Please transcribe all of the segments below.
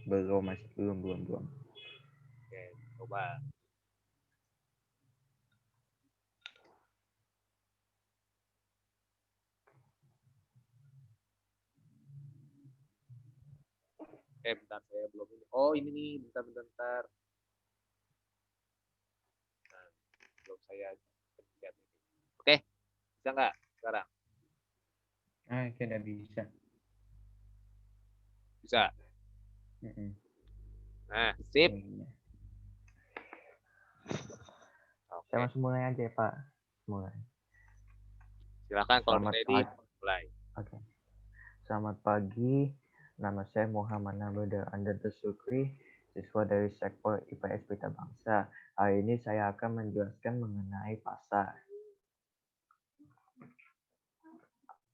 Belum, masih belum. Oke, coba. Bentar, saya belum ini. Oh, ini nih, bentar. Nah, belum saya pencet ini. Oke, bisa nggak sekarang? Tidak bisa. Bisa. Mm-mm. Nah, sip. Iya. Saya Oke, langsung mulai aja Pak. Mulai. silakan kalau udah Selamat ready, pagi. mulai. Oke. Selamat pagi. Nama saya Muhammad Nabeda Andanta Sukri, siswa dari Sektor IPS Pita Bangsa. Hari ini saya akan menjelaskan mengenai pasar.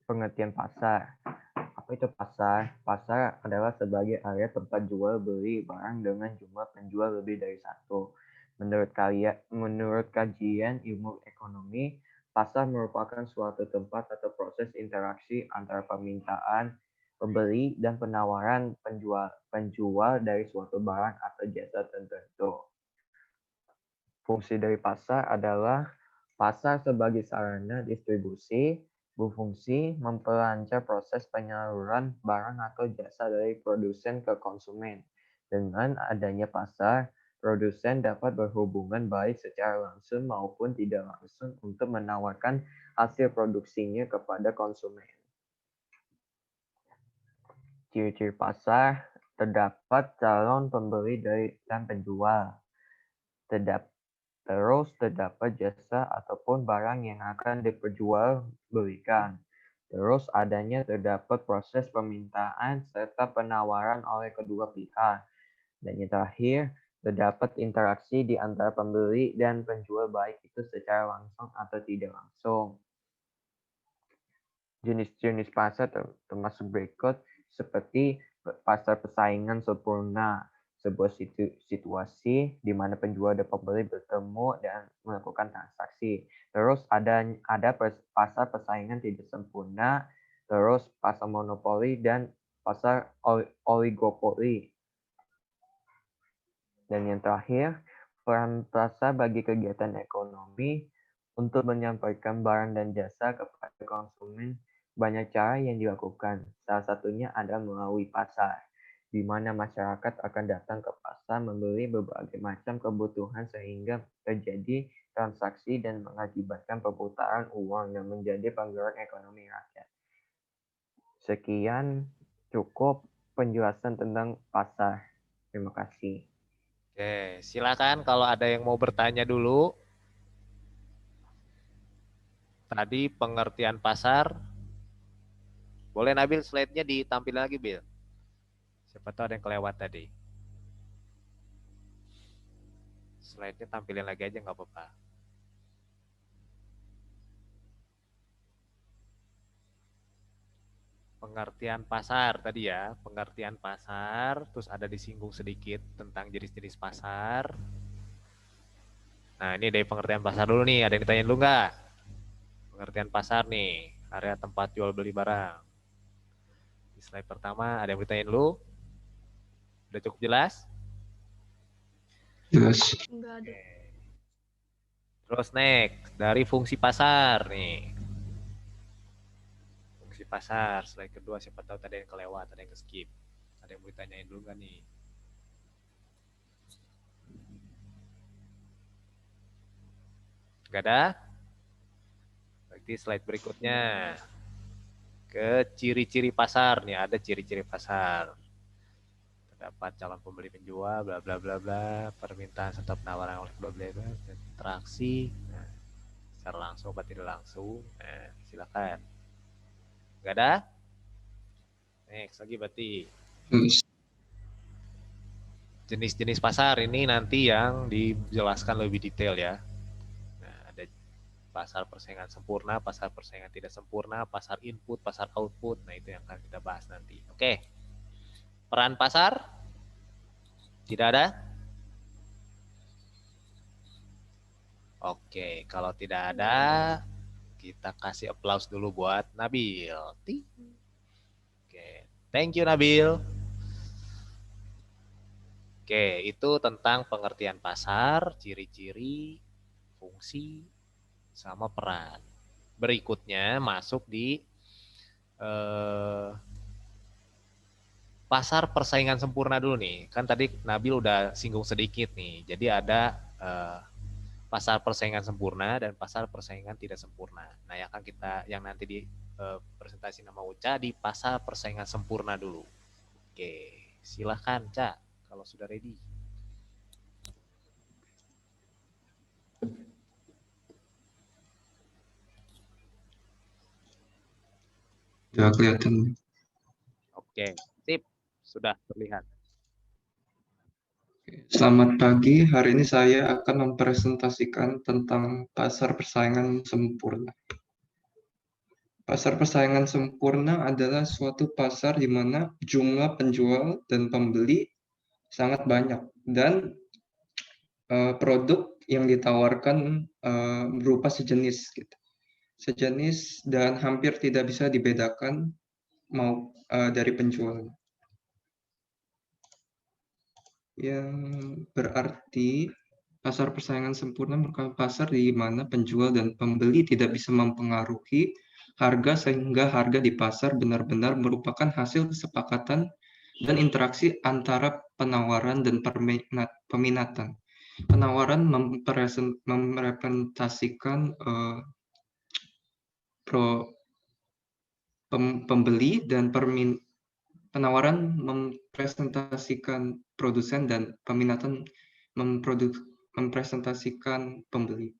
Pengertian pasar. Apa itu pasar? Pasar adalah sebagai area tempat jual beli barang dengan jumlah penjual lebih dari satu. Menurut kajian ilmu ekonomi, pasar merupakan suatu tempat atau proses interaksi antara permintaan, pembeli, dan penawaran penjual dari suatu barang atau jasa tertentu. Fungsi dari pasar adalah pasar sebagai sarana distribusi berfungsi memperlancar proses penyaluran barang atau jasa dari produsen ke konsumen. Dengan adanya pasar, produsen dapat berhubungan baik secara langsung maupun tidak langsung untuk menawarkan hasil produksinya kepada konsumen. Ciri-ciri pasar terdapat calon pembeli dan penjual. Terdapat jasa ataupun barang yang akan diperjualbelikan. Terus terdapat proses permintaan serta penawaran oleh kedua pihak. Dan yang terakhir, terdapat interaksi di antara pembeli dan penjual baik itu secara langsung atau tidak langsung. Jenis-jenis pasar termasuk berikut seperti pasar persaingan sempurna, sebuah situasi di mana penjual dan pembeli bertemu dan melakukan transaksi. Terus ada pasar persaingan tidak sempurna, terus pasar monopoli dan pasar oligopoli. Dan yang terakhir, peran pasar bagi kegiatan ekonomi untuk menyampaikan barang dan jasa kepada konsumen. Banyak cara yang dilakukan. Salah satunya adalah melalui pasar, di mana masyarakat akan datang ke pasar membeli berbagai macam kebutuhan sehingga terjadi transaksi dan mengakibatkan perputaran uang yang menjadi penggerak ekonomi rakyat. Sekian cukup penjelasan tentang pasar. Terima kasih. Oke, silakan kalau ada yang mau bertanya dulu. Tadi pengertian pasar. Boleh Nabil slide-nya ditampil lagi, Bil. Siapa tahu ada yang kelewat tadi. Slide-nya tampilin lagi aja nggak apa-apa. Pengertian pasar tadi ya, pengertian pasar, terus ada disinggung sedikit tentang jenis-jenis pasar. Nah, ini dari pengertian pasar dulu nih, ada yang ditanya dulu nggak? Pengertian pasar nih, area tempat jual beli barang. Di slide pertama ada yang bertanya dulu? Udah cukup jelas? Jelas. Enggak ada. Terus next, dari fungsi pasar nih. Fungsi pasar, slide kedua siapa tahu tadi yang kelewat, ada yang skip. Ada yang mau ditanyain dulu nggak nih? Nggak ada? Berarti slide berikutnya. Ke ciri-ciri pasar nih, ada ciri-ciri pasar. Terdapat calon pembeli penjual, bla bla bla bla, permintaan serta penawaran oleh kedua belah pihak, interaksi, nah, secara langsung atau tidak langsung. Nah, silakan. Nggak ada? Next lagi berarti Jelas. jenis-jenis pasar ini nanti yang dijelaskan lebih detail ya. Nah, ada pasar persaingan sempurna, pasar persaingan tidak sempurna, pasar input, pasar output. Nah, itu yang akan kita bahas nanti. Oke. Peran pasar? Tidak ada? Oke, kalau tidak ada, kita kasih applause dulu buat Nabil. Oke, thank you Nabil. Oke, itu tentang pengertian pasar, ciri-ciri, fungsi, sama peran. Berikutnya masuk di eh, pasar persaingan sempurna dulu nih. Kan tadi Nabil udah singgung sedikit nih. Jadi ada eh, pasar persaingan sempurna dan pasar persaingan tidak sempurna. Nah, yang nanti di presentasi nama Uca di pasar persaingan sempurna dulu. Oke, silahkan Ca kalau sudah ready. Ya, kelihatan. Oke, sip, sudah terlihat. Selamat pagi, hari ini saya akan mempresentasikan tentang pasar persaingan sempurna. Pasar persaingan sempurna adalah suatu pasar di mana jumlah penjual dan pembeli sangat banyak dan produk yang ditawarkan berupa sejenis gitu. Sejenis dan hampir tidak bisa dibedakan dari penjual. Yang berarti pasar persaingan sempurna merupakan pasar di mana penjual dan pembeli tidak bisa mempengaruhi harga sehingga harga di pasar benar-benar merupakan hasil kesepakatan dan interaksi antara penawaran dan peminatan. Penawaran merepresentasikan pembeli dan penawaran mempresentasikan produsen dan peminatan mempresentasikan pembeli.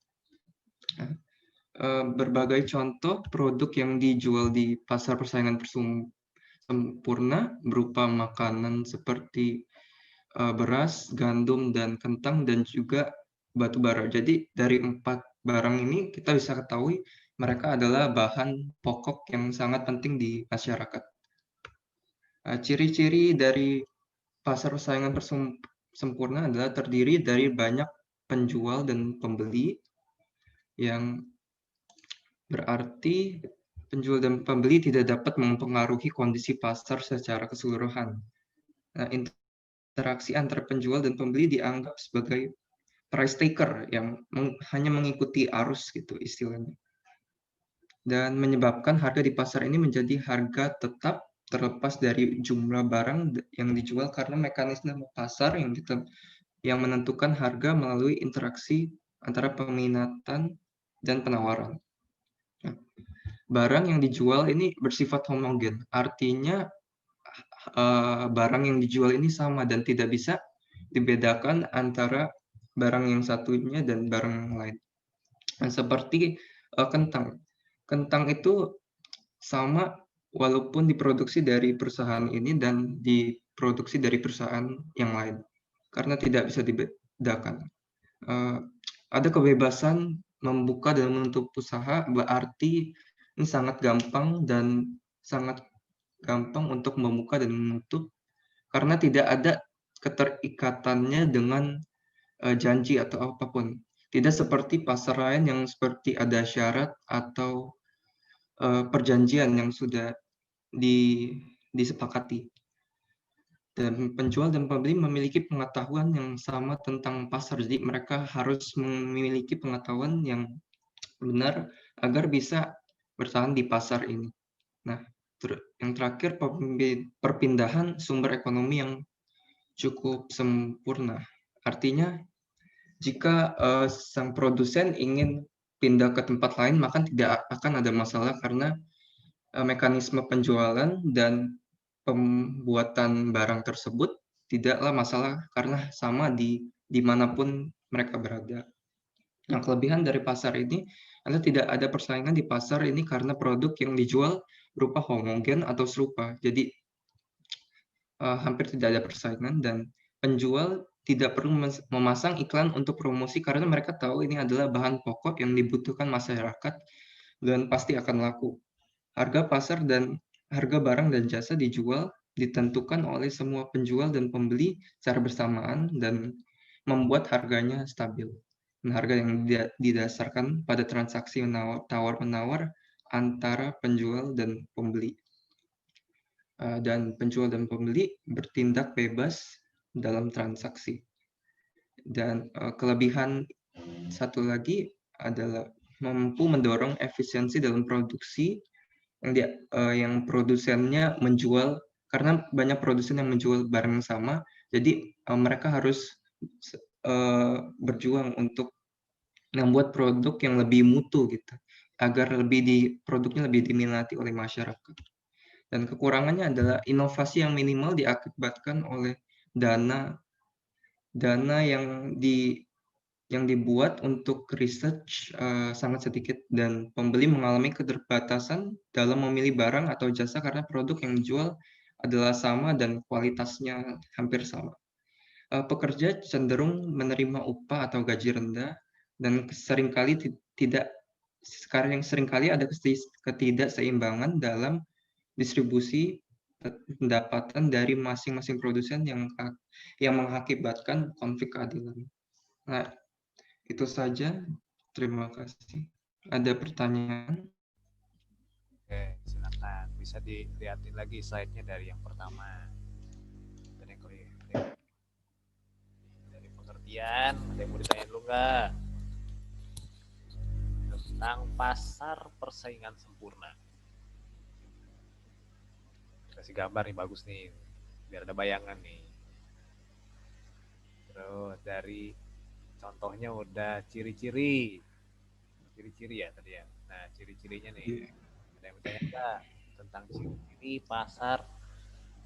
Berbagai contoh produk yang dijual di pasar persaingan sempurna berupa makanan seperti beras, gandum, dan kentang, dan juga batu bara. Jadi dari 4 barang ini kita bisa ketahui mereka adalah bahan pokok yang sangat penting di masyarakat. Ciri-ciri dari pasar persaingan sempurna adalah terdiri dari banyak penjual dan pembeli, yang berarti penjual dan pembeli tidak dapat mempengaruhi kondisi pasar secara keseluruhan. Nah, interaksi antara penjual dan pembeli dianggap sebagai price taker yang hanya mengikuti arus gitu istilahnya. Dan menyebabkan harga di pasar ini menjadi harga tetap terlepas dari jumlah barang yang dijual karena mekanisme pasar yang menentukan harga melalui interaksi antara peminatan dan penawaran. Nah, barang yang dijual ini bersifat homogen, artinya barang yang dijual ini sama dan tidak bisa dibedakan antara barang yang satunya dan barang yang lain. Nah, seperti kentang. Kentang itu sama walaupun diproduksi dari perusahaan ini dan diproduksi dari perusahaan yang lain, karena tidak bisa dibedakan. Ada kebebasan membuka dan menutup usaha, berarti ini sangat gampang untuk membuka dan menutup karena tidak ada keterikatannya dengan janji atau apapun. Tidak seperti pasar lain yang seperti ada syarat atau perjanjian yang sudah disepakati. Dan penjual dan pembeli memiliki pengetahuan yang sama tentang pasar, jadi mereka harus memiliki pengetahuan yang benar agar bisa bertahan di pasar ini. Nah, yang terakhir, perpindahan sumber ekonomi yang cukup sempurna. Artinya, jika sang produsen ingin pindah ke tempat lain, maka tidak akan ada masalah karena mekanisme penjualan dan pembuatan barang tersebut tidaklah masalah karena sama dimanapun mereka berada. Nah, kelebihan dari pasar ini adalah tidak ada persaingan di pasar ini karena produk yang dijual berupa homogen atau serupa. Jadi hampir tidak ada persaingan dan penjual tidak perlu memasang iklan untuk promosi karena mereka tahu ini adalah bahan pokok yang dibutuhkan masyarakat dan pasti akan laku. Harga pasar dan harga barang dan jasa dijual ditentukan oleh semua penjual dan pembeli secara bersamaan dan membuat harganya stabil. Nah, harga yang didasarkan pada transaksi tawar-menawar antara penjual dan pembeli. Dan penjual dan pembeli bertindak bebas dalam transaksi. Dan kelebihan satu lagi adalah mampu mendorong efisiensi dalam produksi yang produsennya menjual, karena banyak produsen yang menjual barang yang sama, jadi mereka harus berjuang untuk membuat produk yang lebih mutu gitu, agar produknya lebih diminati oleh masyarakat. Dan kekurangannya adalah inovasi yang minimal diakibatkan oleh dana yang dibuat untuk research sangat sedikit, dan pembeli mengalami keterbatasan dalam memilih barang atau jasa karena produk yang dijual adalah sama dan kualitasnya hampir sama. Pekerja cenderung menerima upah atau gaji rendah, dan seringkali ada ketidakseimbangan dalam distribusi pendapatan dari masing-masing produsen yang mengakibatkan konflik keadilan. Nah, itu saja. Terima kasih. Ada pertanyaan? Oke, silakan. Bisa dilihatin lagi slide-nya dari yang pertama. Dari pengertian, ada yang mau ditanya dulu nggak? Tentang pasar persaingan sempurna. Kasih gambar nih, bagus nih. Biar ada bayangan nih. Terus dari contohnya udah ciri-ciri ya tadi ya. Nah, ciri-cirinya nih. Ada yang bertanya nggak tentang ciri-ciri pasar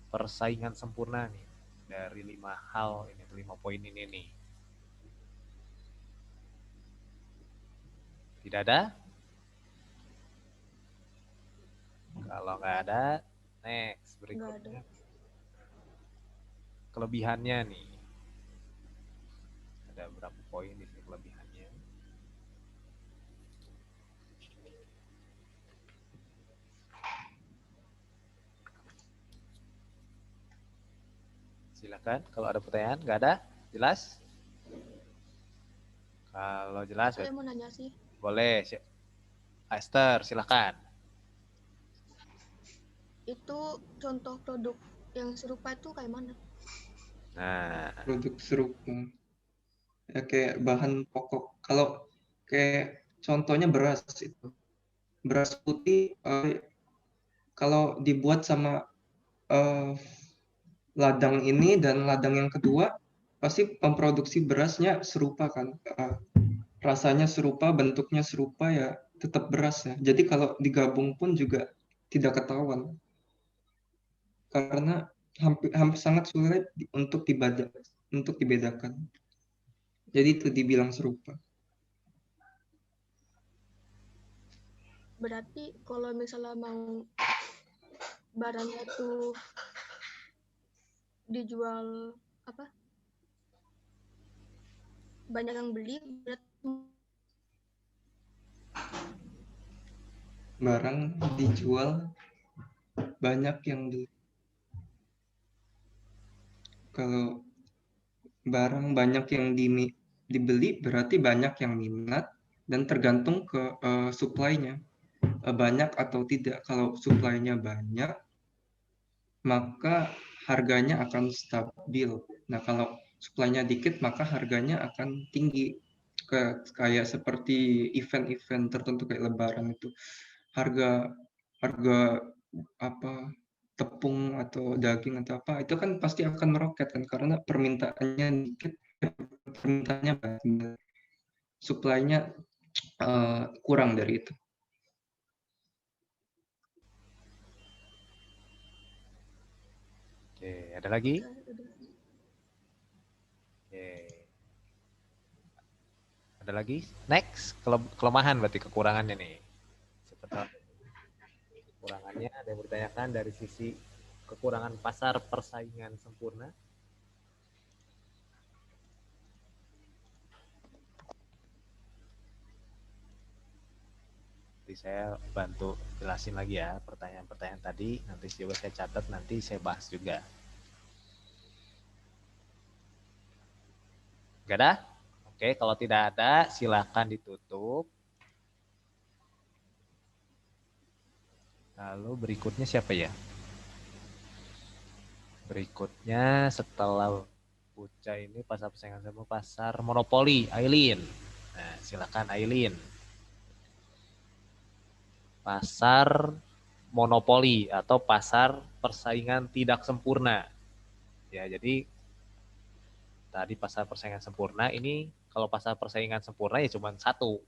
persaingan sempurna nih dari 5 hal ini, 5 poin ini nih. Tidak ada? Kalau nggak ada, next berikutnya. Kelebihannya nih. Ada berapa poin di sini kelebihannya? Silakan, kalau ada pertanyaan, nggak ada? Jelas? Kalau jelas, saya mau nanya sih. Boleh. Esther, silakan. Itu contoh produk yang serupa itu kayak mana? Nah, Produk serupa. Ya, kayak bahan pokok. Kalau kayak contohnya beras itu. Beras putih kalau dibuat sama ladang ini dan ladang yang kedua, pasti memproduksi berasnya serupa kan. Rasanya serupa, bentuknya serupa, ya tetap beras ya. Jadi kalau digabung pun juga tidak ketahuan. Karena hampir sangat sulit untuk dibedakan. Jadi itu dibilang serupa. Berarti kalau misalnya mau barangnya tuh dijual apa? Banyak yang beli, berarti Barang dijual banyak yang beli. Kalau barang banyak yang dibeli berarti banyak yang minat, dan tergantung ke supply-nya. Banyak atau tidak. Kalau supply-nya banyak, maka harganya akan stabil. Nah, kalau supply-nya dikit, maka harganya akan tinggi. Kayak seperti event-event tertentu kayak Lebaran itu. Harga apa tepung atau daging atau apa itu kan pasti akan meroket kan, karena permintaannya dikit, permintaannya banyak, supply-nya kurang dari itu. oke, ada lagi? Oke. Ada lagi? Next, kelemahan berarti kekurangannya nih. Seperti kekurangannya ada yang bertanyakan dari sisi kekurangan pasar persaingan sempurna. Nanti saya bantu jelasin lagi ya pertanyaan-pertanyaan tadi. Nanti juga saya catat, nanti saya bahas juga. Gak ada? Oke, kalau tidak ada silakan ditutup. Lalu berikutnya siapa ya? Berikutnya setelah Pucai ini pasar persaingan sempurna, pasar monopoli. Aileen. Nah, silakan Aileen. Pasar monopoli atau pasar persaingan tidak sempurna. Ya, jadi tadi pasar persaingan sempurna, ini kalau pasar persaingan sempurna ya cuma satu.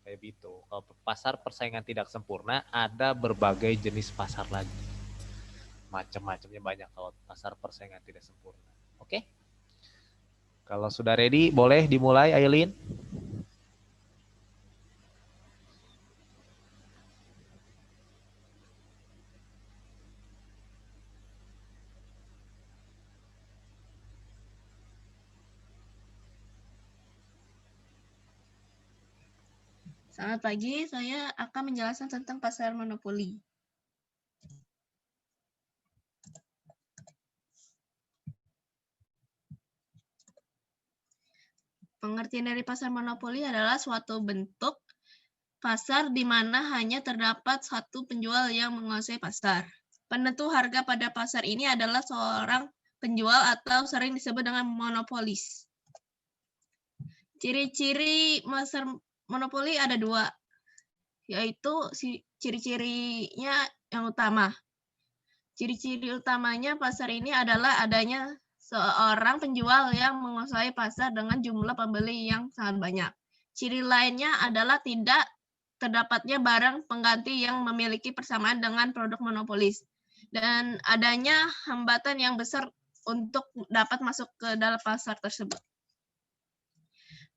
Kayak gitu. Kalau pasar persaingan tidak sempurna ada berbagai jenis pasar lagi. Macam-macamnya banyak kalau pasar persaingan tidak sempurna. Oke? Kalau sudah ready, boleh dimulai Aileen. Selamat pagi, saya akan menjelaskan tentang pasar monopoli. Pengertian dari pasar monopoli adalah suatu bentuk pasar di mana hanya terdapat satu penjual yang menguasai pasar. Penentu harga pada pasar ini adalah seorang penjual atau sering disebut dengan monopolis. Ciri-ciri pasar monopoli ada dua, yaitu ciri-cirinya yang utama. Ciri-ciri utamanya pasar ini adalah adanya seorang penjual yang menguasai pasar dengan jumlah pembeli yang sangat banyak. Ciri lainnya adalah tidak terdapatnya barang pengganti yang memiliki persamaan dengan produk monopolis. Dan adanya hambatan yang besar untuk dapat masuk ke dalam pasar tersebut.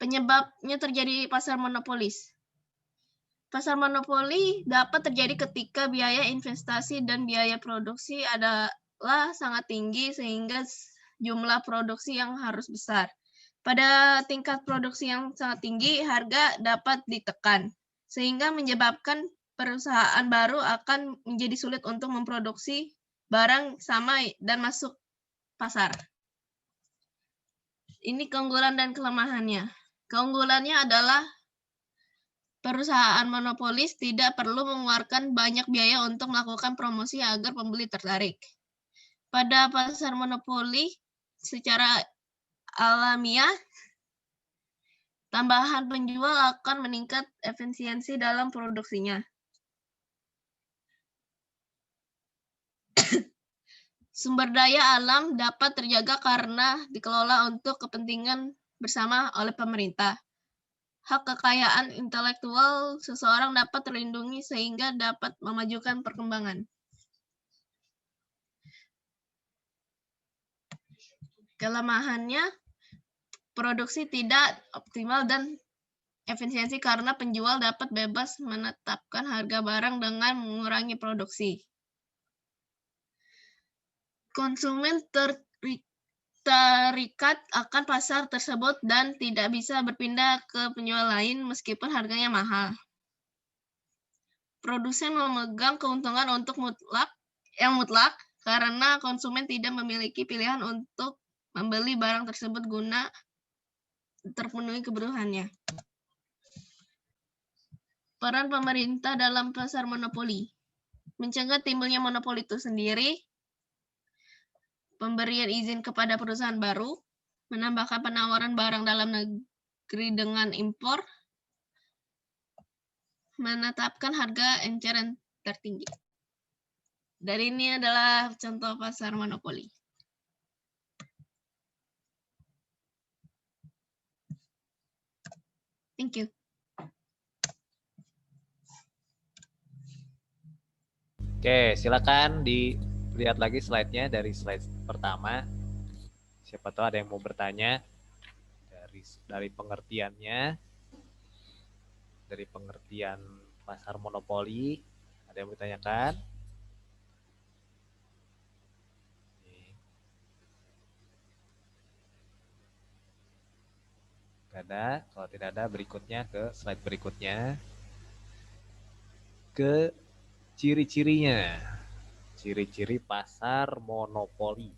Penyebabnya terjadi pasar monopolis. Pasar monopoli dapat terjadi ketika biaya investasi dan biaya produksi adalah sangat tinggi sehingga jumlah produksi yang harus besar. Pada tingkat produksi yang sangat tinggi, harga dapat ditekan, sehingga menyebabkan perusahaan baru akan menjadi sulit untuk memproduksi barang sama dan masuk pasar. Ini keunggulan dan kelemahannya. Keunggulannya adalah perusahaan monopolis tidak perlu mengeluarkan banyak biaya untuk melakukan promosi agar pembeli tertarik. Pada pasar monopoli, secara alamiah, tambahan penjual akan meningkat efisiensi dalam produksinya. Sumber daya alam dapat terjaga karena dikelola untuk kepentingan bersama oleh pemerintah. Hak kekayaan intelektual seseorang dapat terlindungi sehingga dapat memajukan perkembangan. Kelemahannya, produksi tidak optimal dan efisiensi karena penjual dapat bebas menetapkan harga barang dengan mengurangi produksi. Konsumen terikat akan pasar tersebut dan tidak bisa berpindah ke penjual lain meskipun harganya mahal. Produsen memegang keuntungan untuk mutlak karena konsumen tidak memiliki pilihan untuk membeli barang tersebut guna terpenuhi kebutuhannya. Peran pemerintah dalam pasar monopoli. Mencegah timbulnya monopoli itu sendiri, pemberian izin kepada perusahaan baru, menambahkan penawaran barang dalam negeri dengan impor, menetapkan harga eceran tertinggi. Dari ini adalah contoh pasar monopoli. Thank you. Oke, silakan dilihat lagi slide-nya dari slide pertama. Siapa tahu ada yang mau bertanya dari pengertiannya, dari pengertian pasar monopoli. Ada yang bertanyakan? Gak ada. Kalau tidak ada, berikutnya ke slide berikutnya. Ke ciri-cirinya. Ciri-ciri pasar monopoli.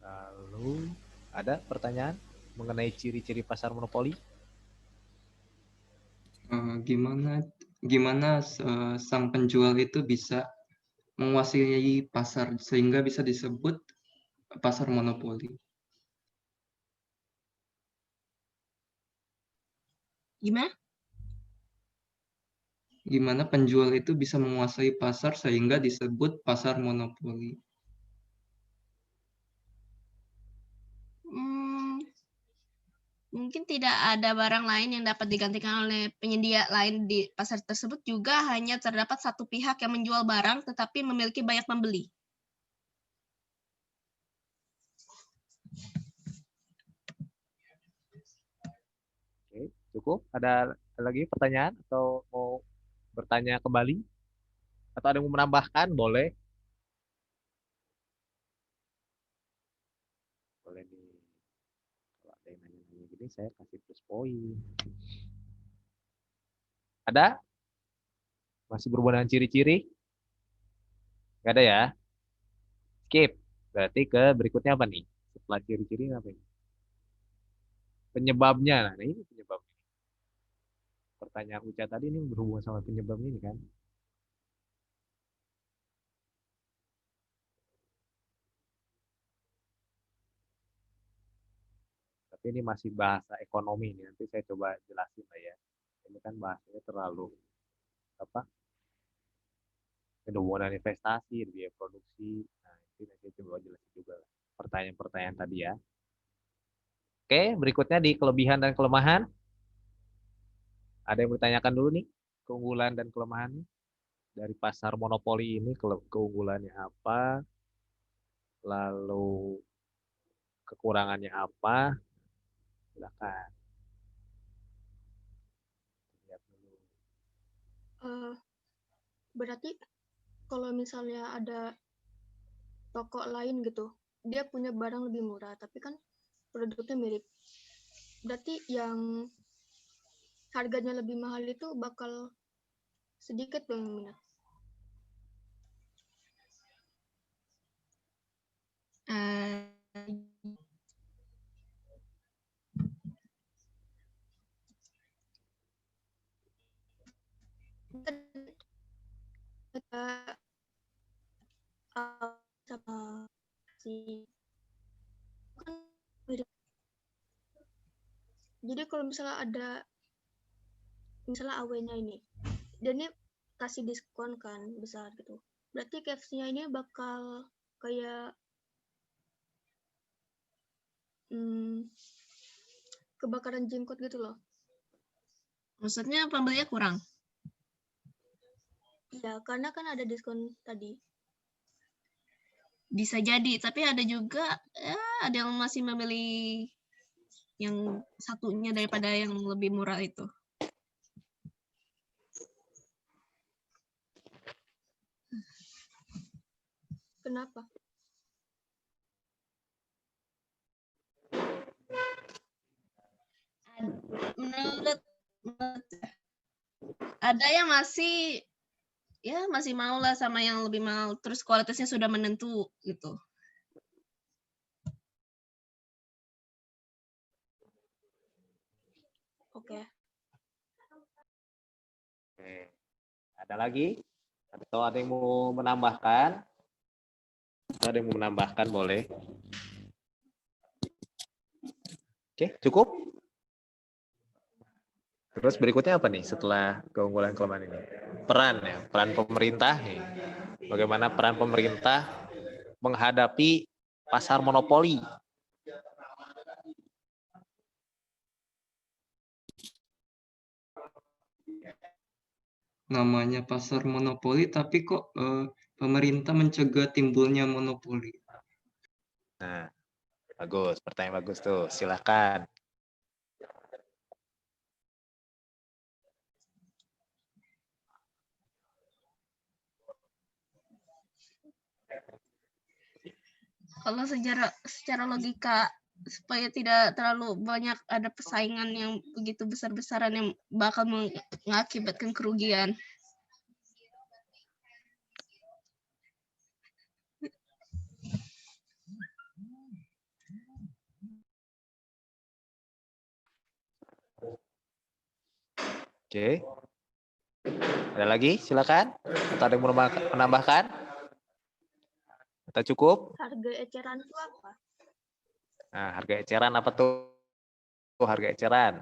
Lalu, ada pertanyaan mengenai ciri-ciri pasar monopoli? Gimana sang penjual itu bisa menguasai pasar sehingga bisa disebut pasar monopoli. Gimana? Gimana penjual itu bisa menguasai pasar sehingga disebut pasar monopoli? Mungkin tidak ada barang lain yang dapat digantikan oleh penyedia lain di pasar tersebut, juga hanya terdapat satu pihak yang menjual barang tetapi memiliki banyak pembeli. Oke, cukup. Ada lagi pertanyaan atau mau bertanya kembali? Atau ada yang mau menambahkan? Boleh. Boleh nih. Kalau ada yang nanya-nanya gini, saya kasih plus poin. Ada? Masih berhubungan dengan ciri-ciri? Nggak ada ya? Skip. Berarti ke berikutnya apa nih? Setelah ciri-ciri apa ini? Penyebabnya. Nah, ini penyebabnya. Pertanyaan Uca tadi ini berhubungan sama penyebab ini kan? Tapi ini masih bahasa ekonomi nih. Nanti saya coba jelasin lah ya. Ini kan bahasanya terlalu apa? Hubungan investasi, biaya produksi. Nah, itu nanti coba jelasin juga lah. Pertanyaan-pertanyaan tadi ya. Oke, berikutnya di kelebihan dan kelemahan. Ada yang bertanyakan dulu nih, keunggulan dan kelemahannya dari pasar monopoli ini, keunggulannya apa, lalu kekurangannya apa? Silakan. Lihat dulu. Berarti kalau misalnya ada toko lain gitu, dia punya barang lebih murah, tapi kan produknya mirip. Berarti yang harganya lebih mahal itu bakal sedikit dong yang minat. Sama si kan mirip. Jadi kalau misalnya ada misalnya AW-nya ini, dan ini kasih diskon kan besar gitu. Berarti KFC-nya ini bakal kayak kebakaran jenggot gitu loh. Maksudnya pembelinya kurang? Iya, karena kan ada diskon tadi. Bisa jadi, tapi ada juga ada yang masih memilih yang satunya daripada yang lebih murah itu. Kenapa? Menurut ada yang masih mau lah sama yang lebih mahal, terus kualitasnya sudah menentu gitu. Oke. Oke. Ada lagi? Atau ada yang mau menambahkan? Atau ada yang mau menambahkan, boleh. Oke, cukup? Terus berikutnya apa nih setelah keunggulan kelemahan ini? Peran ya, peran pemerintah nih. Bagaimana peran pemerintah menghadapi pasar monopoli? Namanya pasar monopoli, tapi kok pemerintah mencegah timbulnya monopoli? Nah, bagus, pertanyaan bagus tuh. Silakan. Kalau secara logika, supaya tidak terlalu banyak ada persaingan yang begitu besar-besaran yang bakal mengakibatkan kerugian. Oke. Ada lagi? Silakan. Atau ada yang mau menambahkan? Atau cukup? Harga eceran itu apa? Nah, harga eceran apa tuh? Harga eceran.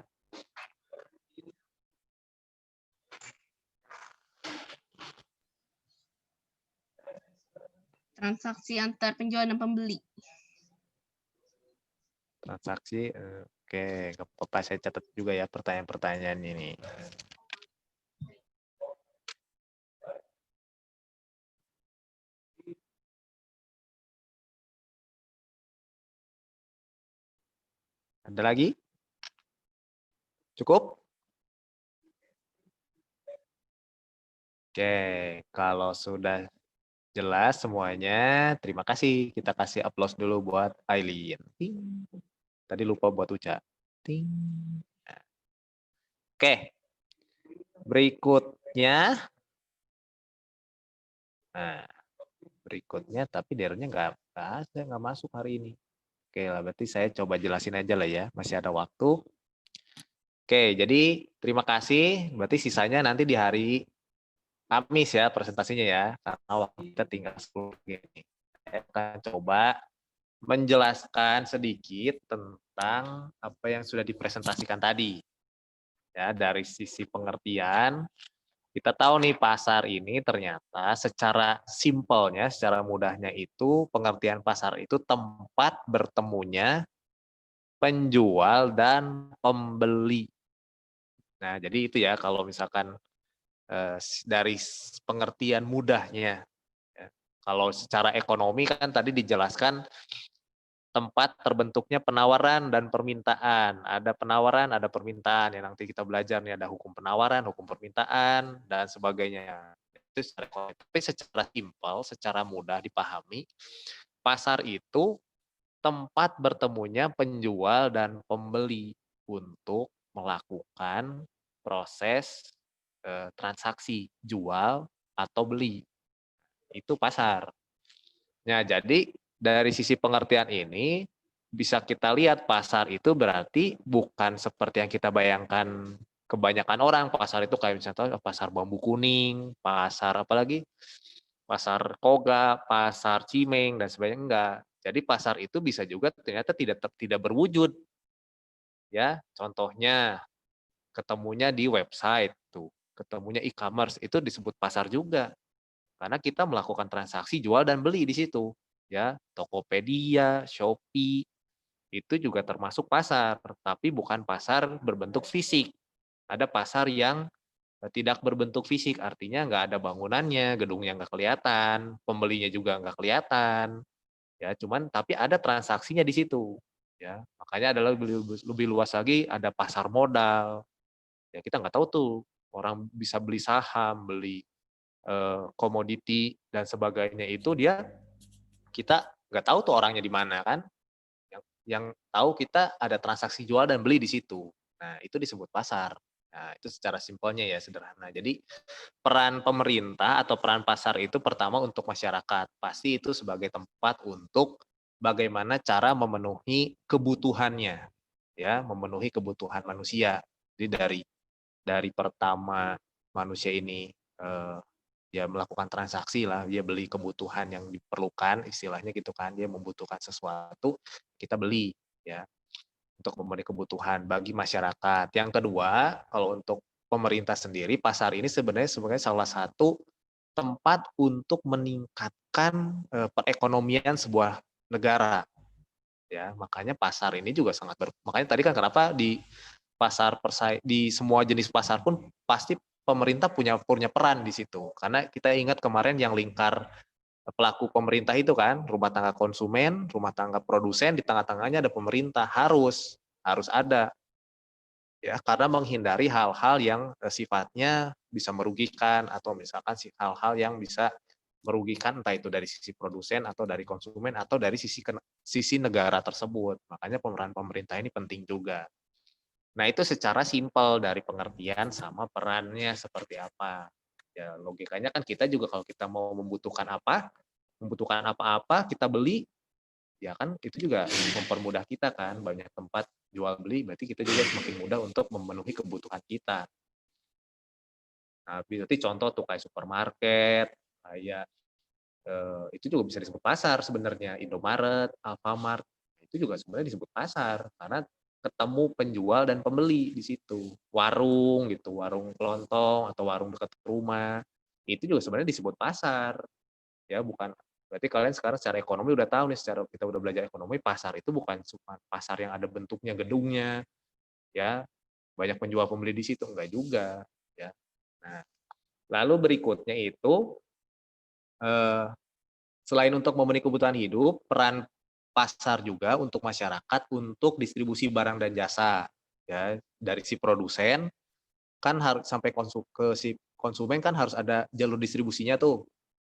Transaksi antar penjual dan pembeli. Transaksi, oke, nggak apa-apa, saya catat juga ya pertanyaan-pertanyaan ini. Ada lagi? Cukup? Oke, kalau sudah jelas semuanya, terima kasih. Kita kasih applause dulu buat Aileen. Ting. Tadi lupa buat Uca. Ting. Oke, berikutnya. Nah, berikutnya tapi dernya nggak ada, nggak masuk hari ini. Oke lah, berarti saya coba jelasin aja lah ya, masih ada waktu. Oke, jadi terima kasih. Berarti sisanya nanti di hari Kamis ya presentasinya ya, karena waktu kita tinggal 10 menit. Saya akan coba menjelaskan sedikit tentang apa yang sudah dipresentasikan tadi. Ya, dari sisi pengertian, kita tahu nih pasar ini ternyata secara simpelnya, secara mudahnya itu pengertian pasar itu tempat bertemunya penjual dan pembeli. Nah, jadi itu ya kalau misalkan dari pengertian mudahnya. Ya. Kalau secara ekonomi kan tadi dijelaskan tempat terbentuknya penawaran dan permintaan. Ada penawaran, ada permintaan. Yang nanti kita belajar nih ada hukum penawaran, hukum permintaan, dan sebagainya. Itu secara ekonomi. Tapi secara simpel, secara mudah dipahami, pasar itu tempat bertemunya penjual dan pembeli untuk melakukan proses transaksi jual atau beli. Itu pasar. Nah, jadi dari sisi pengertian ini bisa kita lihat pasar itu berarti bukan seperti yang kita bayangkan kebanyakan orang. Pasar itu kayak misalnya pasar bambu kuning, pasar apalagi pasar Koga, pasar Cimeng dan sebagainya, enggak. Jadi pasar itu bisa juga ternyata tidak berwujud. Ya, contohnya ketemunya di website tuh, ketemunya e-commerce itu disebut pasar juga. Karena kita melakukan transaksi jual dan beli di situ, ya. Tokopedia, Shopee itu juga termasuk pasar, tapi bukan pasar berbentuk fisik. Ada pasar yang tidak berbentuk fisik, artinya nggak ada bangunannya, gedungnya nggak kelihatan, pembelinya juga nggak kelihatan, ya. Cuman tapi ada transaksinya di situ, ya. Makanya adalah lebih luas lagi ada pasar modal, ya. Kita nggak tahu tuh orang bisa beli saham, beli komoditi dan sebagainya itu dia kita nggak tahu tuh orangnya di mana kan. Yang tahu kita ada transaksi jual dan beli di situ. Nah, itu disebut pasar. Nah, itu secara simpelnya ya sederhana. Jadi peran pemerintah atau peran pasar itu pertama untuk masyarakat. Pasti itu sebagai tempat untuk bagaimana cara memenuhi kebutuhannya. Ya, memenuhi kebutuhan manusia. Jadi dari pertama manusia ini dia melakukan transaksi lah, dia beli kebutuhan yang diperlukan, istilahnya gitu kan, dia membutuhkan sesuatu, kita beli, ya, untuk memenuhi kebutuhan bagi masyarakat. Yang kedua, kalau untuk pemerintah sendiri, pasar ini sebenarnya sebagai salah satu tempat untuk meningkatkan perekonomian sebuah negara. Ya, makanya pasar ini juga sangat makanya tadi kan kenapa di pasar di semua jenis pasar pun pasti pemerintah punya peran di situ. Karena kita ingat kemarin yang lingkar pelaku pemerintah itu kan, rumah tangga konsumen, rumah tangga produsen, di tengah-tengahnya ada pemerintah, harus ada. Ya, karena menghindari hal-hal yang sifatnya bisa merugikan atau misalkan hal-hal yang bisa merugikan entah itu dari sisi produsen atau dari konsumen atau dari sisi negara tersebut. Makanya peran pemerintah ini penting juga. Nah, itu secara simpel dari pengertian sama perannya seperti apa. Ya, logikanya kan kita juga kalau kita mau membutuhkan apa-apa, kita beli, ya kan itu juga mempermudah kita kan, banyak tempat jual beli, berarti kita juga semakin mudah untuk memenuhi kebutuhan kita. Nah, berarti contoh tuh kayak supermarket, kayak itu juga bisa disebut pasar sebenarnya. Indomaret, Alfamart, itu juga sebenarnya disebut pasar karena ketemu penjual dan pembeli di situ. Warung gitu, warung kelontong atau warung dekat rumah, itu juga sebenarnya disebut pasar. Ya, bukan berarti kalian sekarang secara ekonomi udah tahu nih, secara kita udah belajar ekonomi, pasar itu bukan cuma pasar yang ada bentuknya gedungnya, ya, banyak penjual pembeli di situ, enggak juga, ya. Nah, lalu berikutnya itu selain untuk memenuhi kebutuhan hidup, peran pasar juga untuk masyarakat untuk distribusi barang dan jasa, ya, dari si produsen kan harus sampai ke si konsumen kan harus ada jalur distribusinya tuh.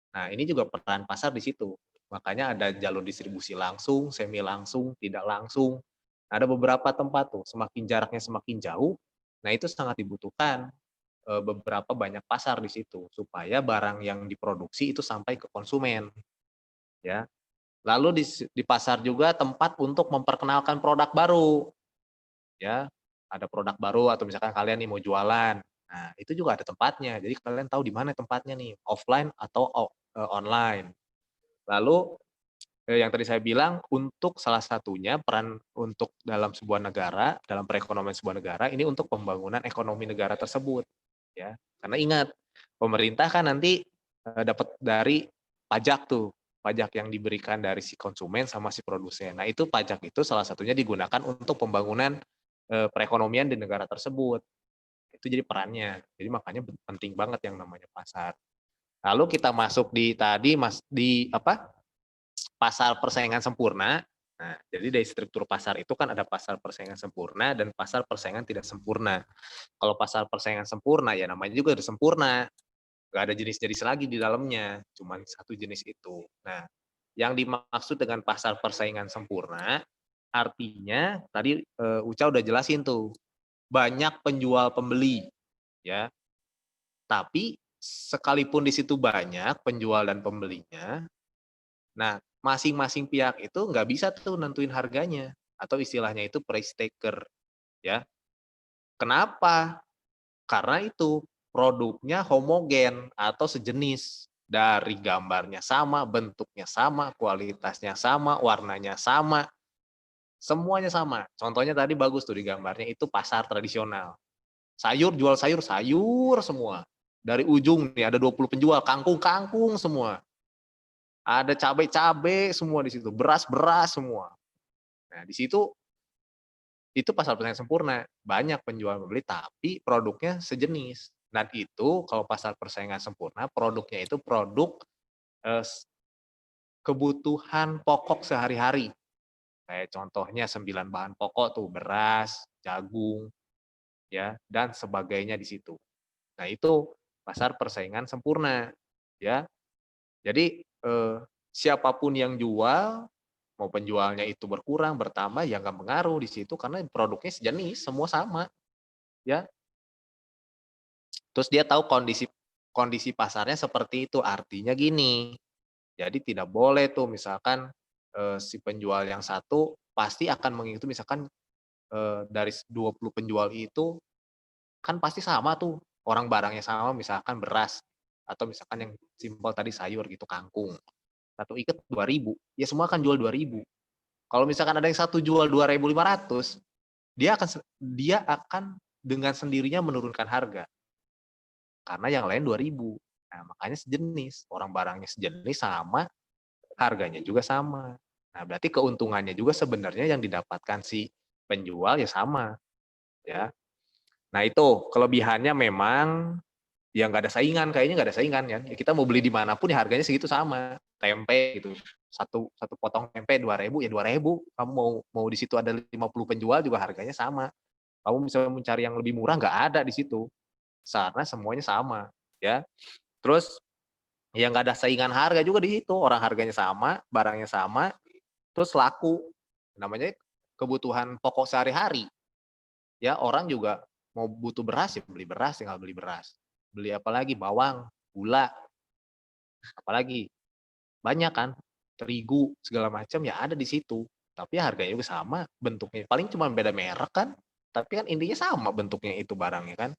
Nah, ini juga peran pasar di situ. Makanya ada jalur distribusi langsung, semi langsung, tidak langsung. Ada beberapa tempat tuh, semakin jaraknya semakin jauh, nah itu sangat dibutuhkan beberapa banyak pasar di situ supaya barang yang diproduksi itu sampai ke konsumen, ya. Lalu di pasar juga tempat untuk memperkenalkan produk baru, ya. Ada produk baru atau misalkan kalian nih mau jualan. Nah, itu juga ada tempatnya. Jadi kalian tahu di mana tempatnya nih, offline atau online. Lalu yang tadi saya bilang untuk salah satunya peran untuk dalam sebuah negara, dalam perekonomian sebuah negara ini untuk pembangunan ekonomi negara tersebut, ya. Karena ingat, pemerintah kan nanti dapat dari pajak tuh, pajak yang diberikan dari si konsumen sama si produsen. Nah, itu pajak itu salah satunya digunakan untuk pembangunan perekonomian di negara tersebut. Itu jadi perannya. Jadi makanya penting banget yang namanya pasar. Lalu kita masuk di apa? Pasar persaingan sempurna. Nah, jadi dari struktur pasar itu kan ada pasar persaingan sempurna dan pasar persaingan tidak sempurna. Kalau pasar persaingan sempurna ya namanya juga udah sempurna. Nggak ada jenis-jenis lagi di dalamnya, cuman satu jenis itu. Nah, yang dimaksud dengan pasar persaingan sempurna, artinya tadi Uca udah jelasin tuh, banyak penjual pembeli, ya. Tapi sekalipun di situ banyak penjual dan pembelinya, nah masing-masing pihak itu nggak bisa tuh nentuin harganya atau istilahnya itu price taker, ya. Kenapa? Karena itu produknya homogen atau sejenis. Dari gambarnya sama, bentuknya sama, kualitasnya sama, warnanya sama, semuanya sama. Contohnya tadi bagus tuh di gambarnya, itu pasar tradisional. Sayur, jual sayur, sayur semua. Dari ujung nih ada 20 penjual, kangkung-kangkung semua. Ada cabai-cabai semua di situ, beras-beras semua. Nah, di situ itu pasar persaingan sempurna. Banyak penjual membeli tapi produknya sejenis. Dan itu kalau pasar persaingan sempurna, produknya itu produk kebutuhan pokok sehari-hari. Kayak contohnya 9 bahan pokok tuh, beras, jagung, ya, dan sebagainya di situ. Nah, itu pasar persaingan sempurna, ya. Jadi siapapun yang jual, mau penjualnya itu berkurang, bertambah, ya nggak pengaruh di situ karena produknya sejenis, semua sama, ya. Terus dia tahu kondisi pasarnya seperti itu. Artinya gini, jadi tidak boleh tuh misalkan si penjual yang satu pasti akan mengikuti misalkan dari 20 penjual itu kan pasti sama tuh orang barangnya sama misalkan beras atau misalkan yang simpel tadi sayur gitu kangkung. Satu ikat 2.000, ya semua akan jual 2.000. Kalau misalkan ada yang satu jual 2.500, dia akan dengan sendirinya menurunkan harga. Karena yang lain 2.000. Nah, makanya sejenis. Orang barangnya sejenis sama, harganya juga sama. Nah, berarti keuntungannya juga sebenarnya yang didapatkan si penjual ya sama, ya. Nah, itu kelebihannya memang ya nggak ada saingan, kayaknya nggak ada saingan ya. Kita mau beli di manapun ya harganya segitu sama. Tempe gitu. Satu potong tempe 2.000 ya 2.000. Kamu mau di situ ada 50 penjual juga harganya sama. Kamu bisa mencari yang lebih murah nggak ada di situ. Karena semuanya sama, ya. Terus ya nggak ada saingan harga juga di situ, orang harganya sama, barangnya sama, terus laku. Namanya kebutuhan pokok sehari-hari. Ya, orang juga mau butuh beras ya beli beras, tinggal beli beras. Beli apa lagi? Bawang, gula, apalagi banyak kan, terigu segala macam ya ada di situ. Tapi harganya juga sama, bentuknya paling cuma beda merek kan, tapi kan intinya sama bentuknya itu barangnya kan.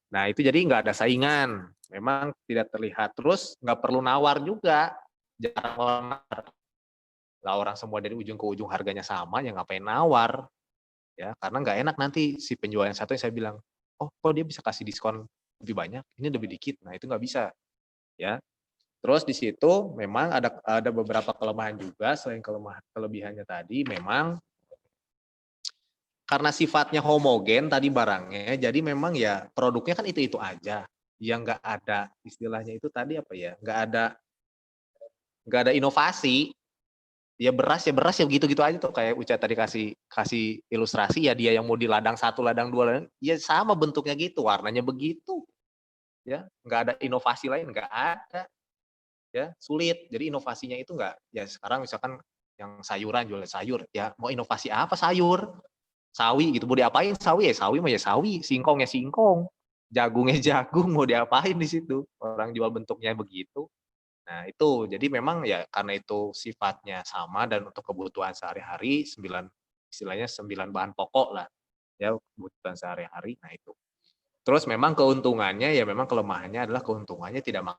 Nah, itu jadi nggak ada saingan. Memang tidak terlihat. Terus nggak perlu nawar juga. jarang orang nawar. Lah orang semua dari ujung ke ujung harganya sama, ya ngapain nawar? Ya, karena nggak enak nanti si penjual yang satu yang saya bilang, oh kok dia bisa kasih diskon lebih banyak, ini lebih dikit. Nah itu nggak bisa. Ya, terus di situ memang ada beberapa kelemahan juga. Selain kelebihannya tadi, memang karena sifatnya homogen tadi barangnya, jadi memang ya produknya kan itu aja. Yang nggak ada istilahnya itu tadi apa ya? Nggak ada inovasi. Ya beras ya gitu-gitu aja tuh, kayak Uca tadi kasih ilustrasi, ya dia yang mau di ladang 1, ladang 2, ya sama bentuknya gitu, warnanya begitu. Ya, nggak ada inovasi lain, nggak ada. Ya, sulit. Jadi inovasinya itu nggak, ya sekarang misalkan yang sayuran, jual sayur, ya mau inovasi apa sayur? Sawi gitu, mau diapain sawi ya sawi mah ya sawi, singkong ya singkong, jagung ya jagung, mau diapain di situ? Orang jual bentuknya begitu. Nah, itu. Jadi memang ya karena itu sifatnya sama dan untuk kebutuhan sehari-hari, istilahnya 9 bahan pokok lah. Ya, kebutuhan sehari-hari. Nah, itu. Terus memang keuntungannya ya memang kelemahannya adalah keuntungannya tidak